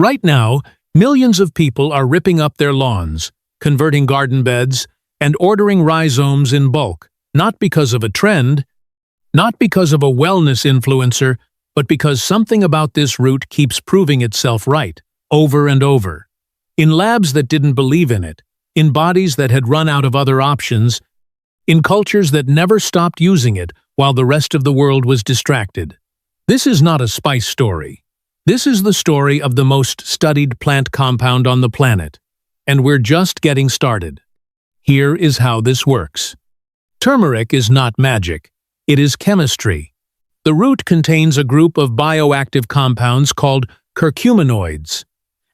Right now, millions of people are ripping up their lawns, converting garden beds, and ordering rhizomes in bulk, not because of a trend, not because of a wellness influencer, but because something about this root keeps proving itself right, over and over. In labs that didn't believe in it, in bodies that had run out of other options, in cultures that never stopped using it while the rest of the world was distracted. This is not a spice story. This is the story of the most studied plant compound on the planet, and we're just getting started. Here is how this works. Turmeric is not magic. It is chemistry. The root contains a group of bioactive compounds called curcuminoids,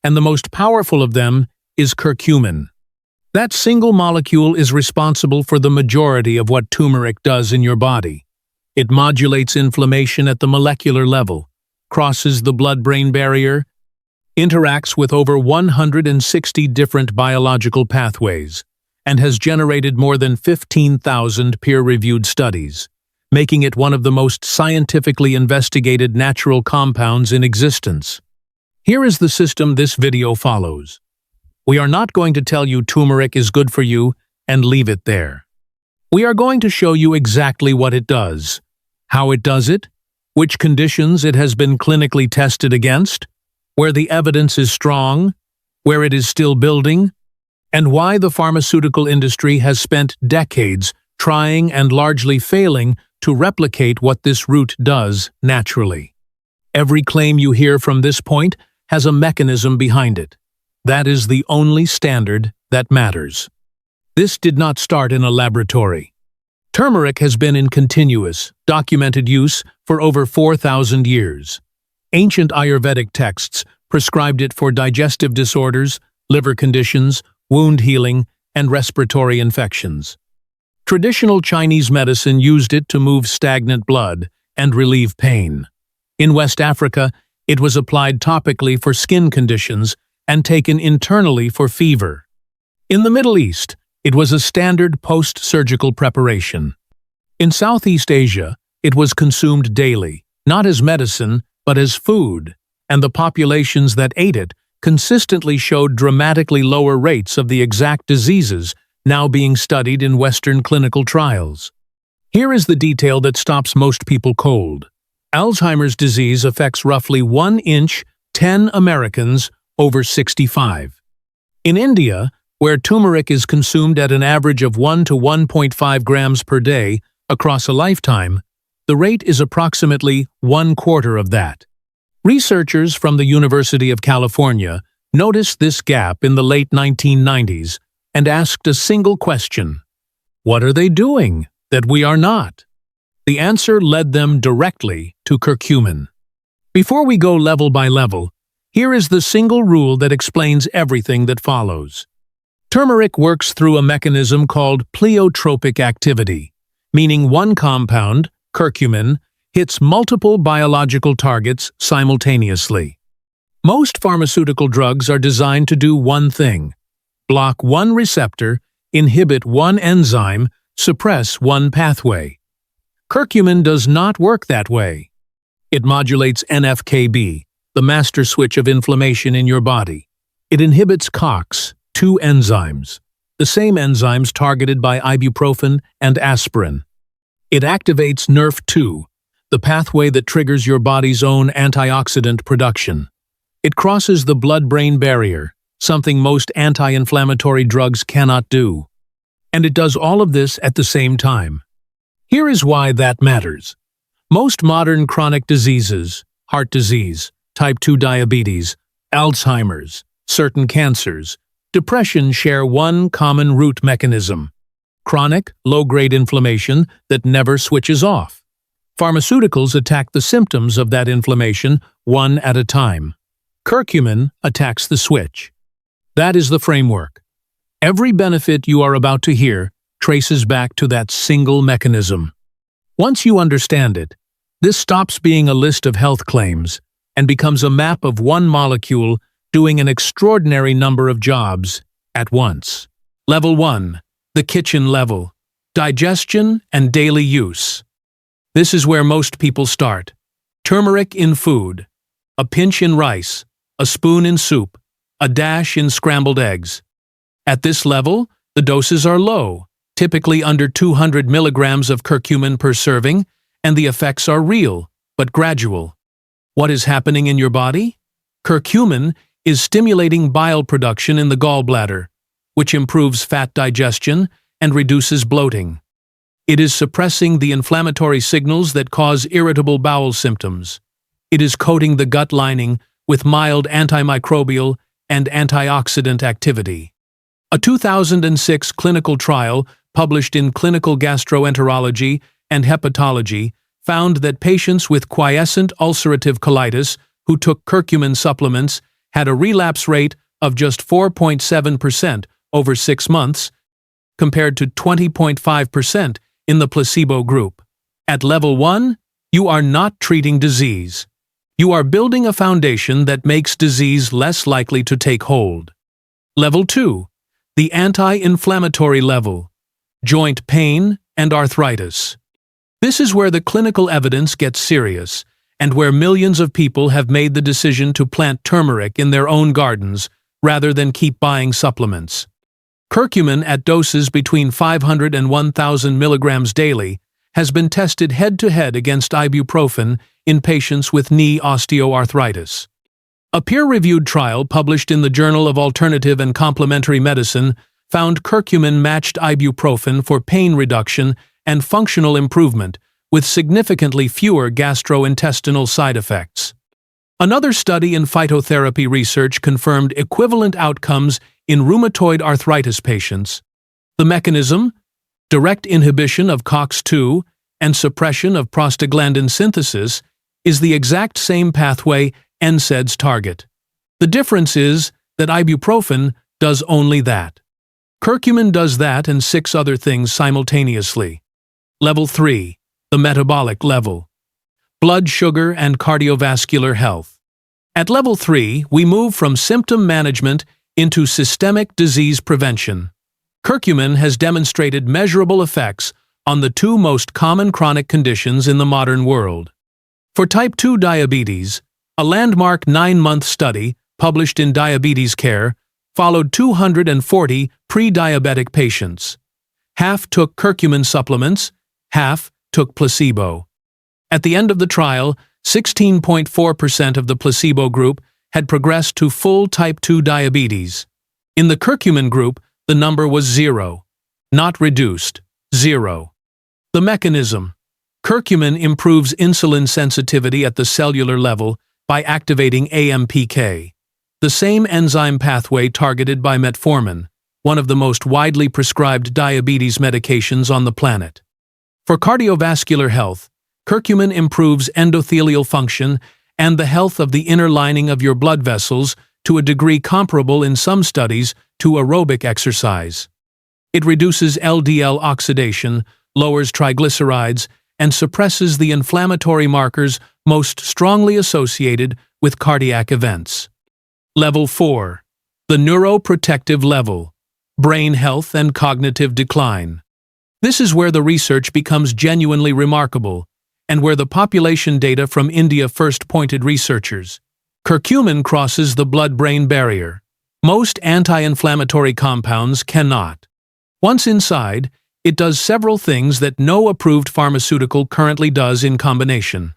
and the most powerful of them is curcumin. That single molecule is responsible for the majority of what turmeric does in your body. It modulates inflammation at the molecular level, crosses the blood-brain barrier, interacts with over 160 different biological pathways, and has generated more than 15,000 peer-reviewed studies, making it one of the most scientifically investigated natural compounds in existence. Here is the system this video follows. We are not going to tell you turmeric is good for you and leave it there. We are going to show you exactly what it does, how it does it, which conditions it has been clinically tested against, where the evidence is strong, where it is still building, and why the pharmaceutical industry has spent decades trying and largely failing to replicate what this root does naturally. Every claim you hear from this point has a mechanism behind it. That is the only standard that matters. This did not start in a laboratory. Turmeric has been in continuous, documented use for over 4,000 years. Ancient Ayurvedic texts prescribed it for digestive disorders, liver conditions, wound healing, and respiratory infections. Traditional Chinese medicine used it to move stagnant blood and relieve pain. In West Africa, it was applied topically for skin conditions and taken internally for fever. In the Middle East, it was a standard post-surgical preparation. In Southeast Asia, it was consumed daily, not as medicine, but as food, and the populations that ate it consistently showed dramatically lower rates of the exact diseases now being studied in Western clinical trials. Here is the detail that stops most people cold. Alzheimer's disease affects roughly 1 in 10 Americans over 65. In India, where turmeric is consumed at an average of 1 to 1.5 grams per day across a lifetime, the rate is approximately 1/4 of that. Researchers from the University of California noticed this gap in the late 1990s and asked a single question: what are they doing that we are not? The answer led them directly to curcumin. Before we go level by level, here is the single rule that explains everything that follows. Turmeric works through a mechanism called pleiotropic activity, meaning one compound, curcumin, hits multiple biological targets simultaneously. Most pharmaceutical drugs are designed to do one thing: block one receptor, inhibit one enzyme, suppress one pathway. Curcumin does not work that way. It modulates NF-κB, the master switch of inflammation in your body. It inhibits COX, 2 enzymes, the same enzymes targeted by ibuprofen and aspirin. It activates NRF2, the pathway that triggers your body's own antioxidant production. It crosses the blood-brain barrier, something most anti-inflammatory drugs cannot do. And it does all of this at the same time. Here is why that matters. Most modern chronic diseases, heart disease, type 2 diabetes, Alzheimer's, certain cancers, depression share one common root mechanism: chronic, low-grade inflammation that never switches off. Pharmaceuticals attack the symptoms of that inflammation one at a time. Curcumin attacks the switch. That is the framework. Every benefit you are about to hear traces back to that single mechanism. Once you understand it, this stops being a list of health claims and becomes a map of one molecule doing an extraordinary number of jobs at once. Level 1. The kitchen level. Digestion and daily use. This is where most people start. Turmeric in food. A pinch in rice. a spoon in soup, a dash in scrambled eggs. At this level, the doses are low, typically under 200 milligrams of curcumin per serving, and the effects are real, but gradual. What is happening in your body? Curcumin is stimulating bile production in the gallbladder, which improves fat digestion and reduces bloating. It is suppressing the inflammatory signals that cause irritable bowel symptoms. It is coating the gut lining with mild antimicrobial and antioxidant activity. A 2006 clinical trial published in Clinical Gastroenterology and Hepatology found that patients with quiescent ulcerative colitis who took curcumin supplements had a relapse rate of just 4.7% over 6 months, compared to 20.5% in the placebo group. At level 1, you are not treating disease. You are building a foundation that makes disease less likely to take hold. Level 2, the anti-inflammatory level, joint pain and arthritis. This is where the clinical evidence gets serious, and where millions of people have made the decision to plant turmeric in their own gardens rather than keep buying supplements. Curcumin at doses between 500 and 1,000 milligrams daily has been tested head-to-head against ibuprofen in patients with knee osteoarthritis. A peer-reviewed trial published in the Journal of Alternative and Complementary Medicine found curcumin matched ibuprofen for pain reduction and functional improvement, with significantly fewer gastrointestinal side effects. Another study in phytotherapy research confirmed equivalent outcomes in rheumatoid arthritis patients. The mechanism, direct inhibition of COX-2 and suppression of prostaglandin synthesis, is the exact same pathway NSAIDs target. The difference is that ibuprofen does only that. Curcumin does that and 6 other things simultaneously. Level 3, the metabolic level. Blood sugar and cardiovascular health. At level 3, we move from symptom management into systemic disease prevention. Curcumin has demonstrated measurable effects on the 2 most common chronic conditions in the modern world. For type 2 diabetes, a landmark 9-month study published in Diabetes Care followed 240 pre-diabetic patients. Half took curcumin supplements, half took placebo. At the end of the trial, 16.4% of the placebo group had progressed to full type 2 diabetes. In the curcumin group, the number was 0. Not reduced, 0. The mechanism. Curcumin improves insulin sensitivity at the cellular level by activating AMPK, the same enzyme pathway targeted by metformin, one of the most widely prescribed diabetes medications on the planet. For cardiovascular health, curcumin improves endothelial function and the health of the inner lining of your blood vessels to a degree comparable in some studies to aerobic exercise. It reduces LDL oxidation, lowers triglycerides, and suppresses the inflammatory markers most strongly associated with cardiac events. Level 4. The neuroprotective level. Brain health and cognitive decline. This is where the research becomes genuinely remarkable, and where the population data from India first pointed researchers. Curcumin crosses the blood-brain barrier. Most anti-inflammatory compounds cannot. Once inside, it does several things that no approved pharmaceutical currently does in combination.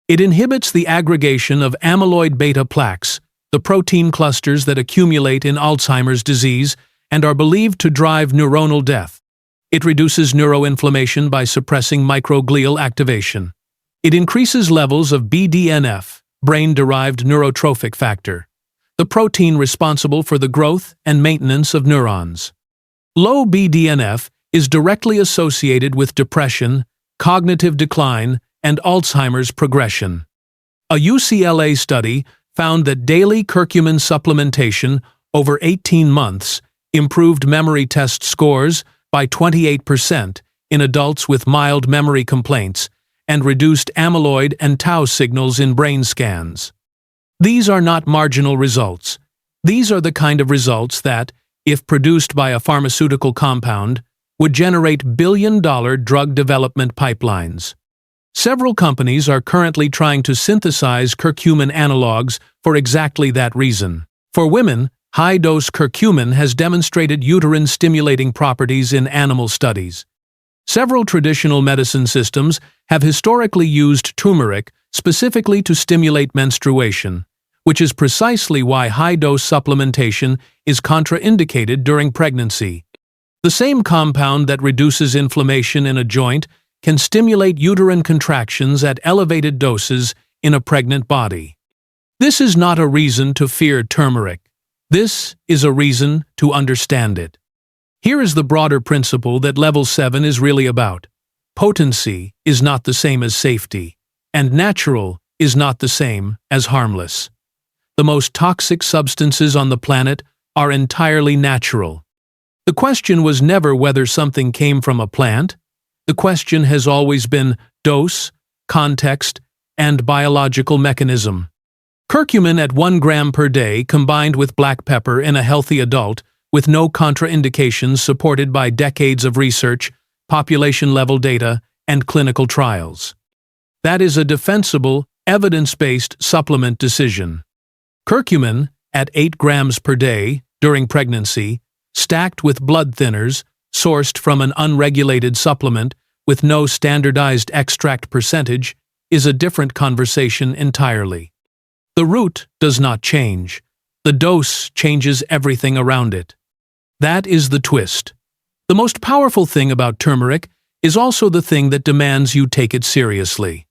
It inhibits the aggregation of amyloid beta plaques, the protein clusters that accumulate in Alzheimer's disease and are believed to drive neuronal death. It reduces neuroinflammation by suppressing microglial activation. It increases levels of BDNF, brain-derived neurotrophic factor, the protein responsible for the growth and maintenance of neurons. Low BDNF is directly associated with depression, cognitive decline, and Alzheimer's progression. A UCLA study found that daily curcumin supplementation over 18 months improved memory test scores by 28% in adults with mild memory complaints and reduced amyloid and tau signals in brain scans. These are not marginal results. These are the kind of results that, if produced by a pharmaceutical compound, would generate billion-dollar drug development pipelines. Several companies are currently trying to synthesize curcumin analogs for exactly that reason. For women, high-dose curcumin has demonstrated uterine-stimulating properties in animal studies. Several traditional medicine systems have historically used turmeric specifically to stimulate menstruation, which is precisely why high-dose supplementation is contraindicated during pregnancy. The same compound that reduces inflammation in a joint can stimulate uterine contractions at elevated doses in a pregnant body. This is not a reason to fear turmeric. This is a reason to understand it. Here is the broader principle that Level 7 is really about. Potency is not the same as safety, and natural is not the same as harmless. The most toxic substances on the planet are entirely natural. The question was never whether something came from a plant. The question has always been dose, context, and biological mechanism. Curcumin at 1 gram per day combined with black pepper in a healthy adult with no contraindications supported by decades of research, population-level data, and clinical trials. That is a defensible, evidence-based supplement decision. Curcumin at 8 grams per day during pregnancy, stacked with blood thinners, sourced from an unregulated supplement with no standardized extract percentage, is a different conversation entirely. The root does not change. The dose changes everything around it. That is the twist. The most powerful thing about turmeric is also the thing that demands you take it seriously.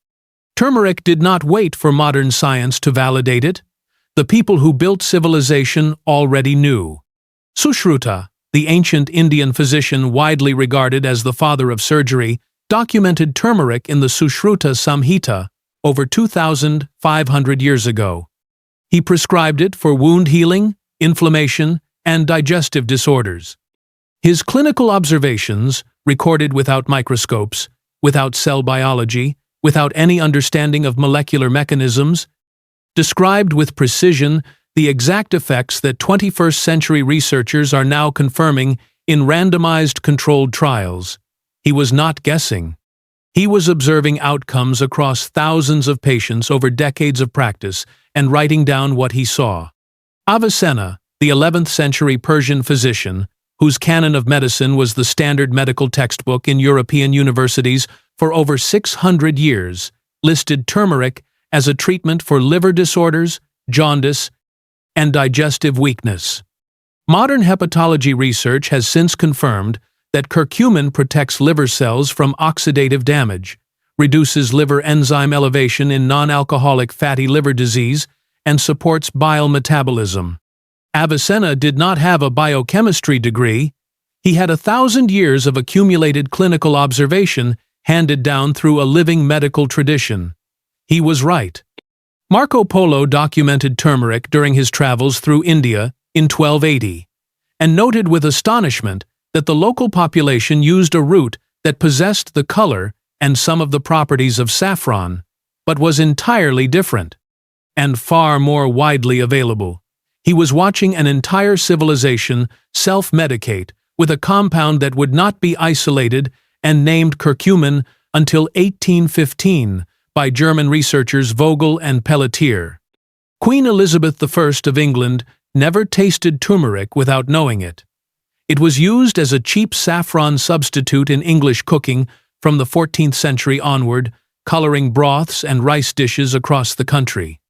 Turmeric did not wait for modern science to validate it. The people who built civilization already knew. Sushruta, the ancient Indian physician widely regarded as the father of surgery, documented turmeric in the Sushruta Samhita over 2,500 years ago. He prescribed it for wound healing, inflammation, and digestive disorders. His clinical observations, recorded without microscopes, without cell biology, without any understanding of molecular mechanisms, described with precision the exact effects that 21st century researchers are now confirming in randomized controlled trials. He was not guessing. He was observing outcomes across thousands of patients over decades of practice and writing down what he saw. Avicenna, the 11th century Persian physician, whose canon of medicine was the standard medical textbook in European universities for over 600 years, listed turmeric as a treatment for liver disorders, jaundice, and digestive weakness. Modern hepatology research has since confirmed that curcumin protects liver cells from oxidative damage, reduces liver enzyme elevation in non-alcoholic fatty liver disease, and supports bile metabolism. Avicenna did not have a biochemistry degree. He had 1,000 years of accumulated clinical observation handed down through a living medical tradition. He was right. Marco Polo documented turmeric during his travels through India in 1280, and noted with astonishment that the local population used a root that possessed the color and some of the properties of saffron, but was entirely different, and far more widely available. He was watching an entire civilization self-medicate with a compound that would not be isolated and named curcumin until 1815 by German researchers Vogel and Pelletier. Queen Elizabeth I of England never tasted turmeric without knowing it. It was used as a cheap saffron substitute in English cooking from the 14th century onward, coloring broths and rice dishes across the country.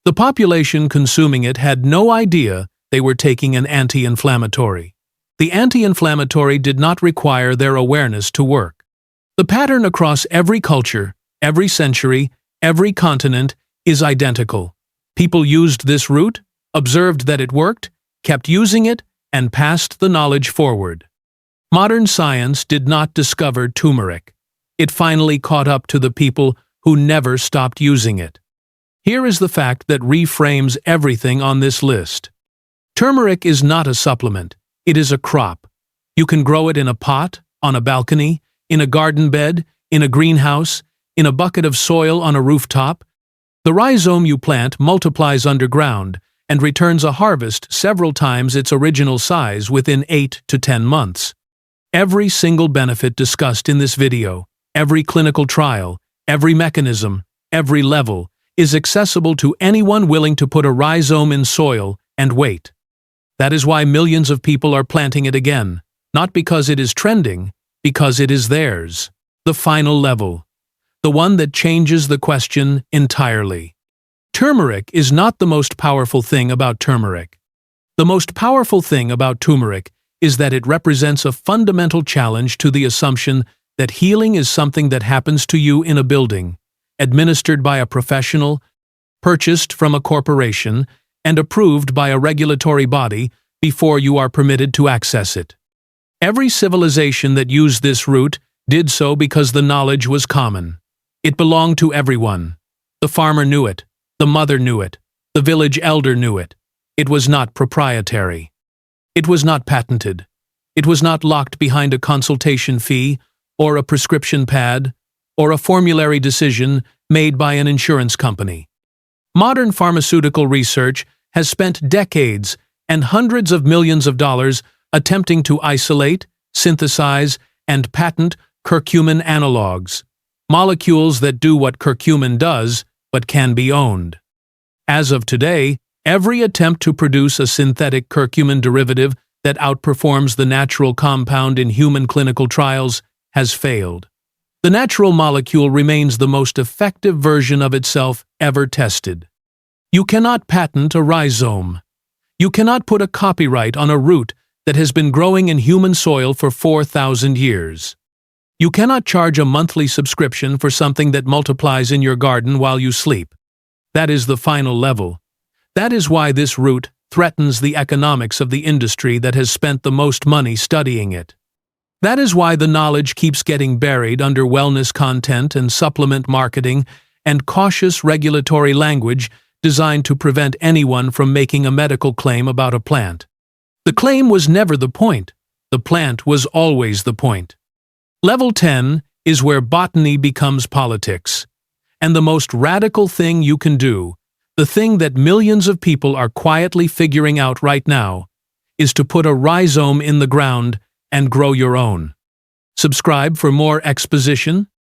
The population consuming it had no idea they were taking an anti-inflammatory. The anti-inflammatory did not require their awareness to work. The pattern across every culture, every century, every continent is identical. People used this root, observed that it worked, kept using it, and passed the knowledge forward. Modern science did not discover turmeric. It finally caught up to the people who never stopped using it. Here is the fact that reframes everything on this list. Turmeric is not a supplement. It is a crop. You can grow it in a pot, on a balcony, in a garden bed, in a greenhouse, in a bucket of soil on a rooftop. The rhizome you plant multiplies underground and returns a harvest several times its original size within 8 to 10 months. Every single benefit discussed in this video, every clinical trial, Every mechanism, every level, is accessible to anyone willing to put a rhizome in soil and wait. That is why millions of people are planting it again, not because it is trending, because it is theirs. The final level, the one that changes the question entirely. Turmeric is not the most powerful thing about turmeric. The most powerful thing about turmeric is that it represents a fundamental challenge to the assumption that healing is something that happens to you in a building, administered by a professional, purchased from a corporation, and approved by a regulatory body before you are permitted to access it. Every civilization that used this route did so because the knowledge was common. It belonged to everyone. The farmer knew it. The mother knew it. The village elder knew it. It was not proprietary. It was not patented. It was not locked behind a consultation fee, or a prescription pad, or a formulary decision made by an insurance company. Modern pharmaceutical research has spent decades and hundreds of millions of dollars attempting to isolate, synthesize, and patent curcumin analogs, molecules that do what curcumin does but can be owned. As of today, every attempt to produce a synthetic curcumin derivative that outperforms the natural compound in human clinical trials has failed. The natural molecule remains the most effective version of itself ever tested. You cannot patent a rhizome. You cannot put a copyright on a root that has been growing in human soil for 4,000 years. You cannot charge a monthly subscription for something that multiplies in your garden while you sleep. That is the final level. That is why this root threatens the economics of the industry that has spent the most money studying it. That is why the knowledge keeps getting buried under wellness content and supplement marketing and cautious regulatory language designed to prevent anyone from making a medical claim about a plant. The claim was never the point. The plant was always the point. Level 10 is where botany becomes politics. And the most radical thing you can do, the thing that millions of people are quietly figuring out right now, is to put a rhizome in the ground and grow your own. Subscribe for more exposition.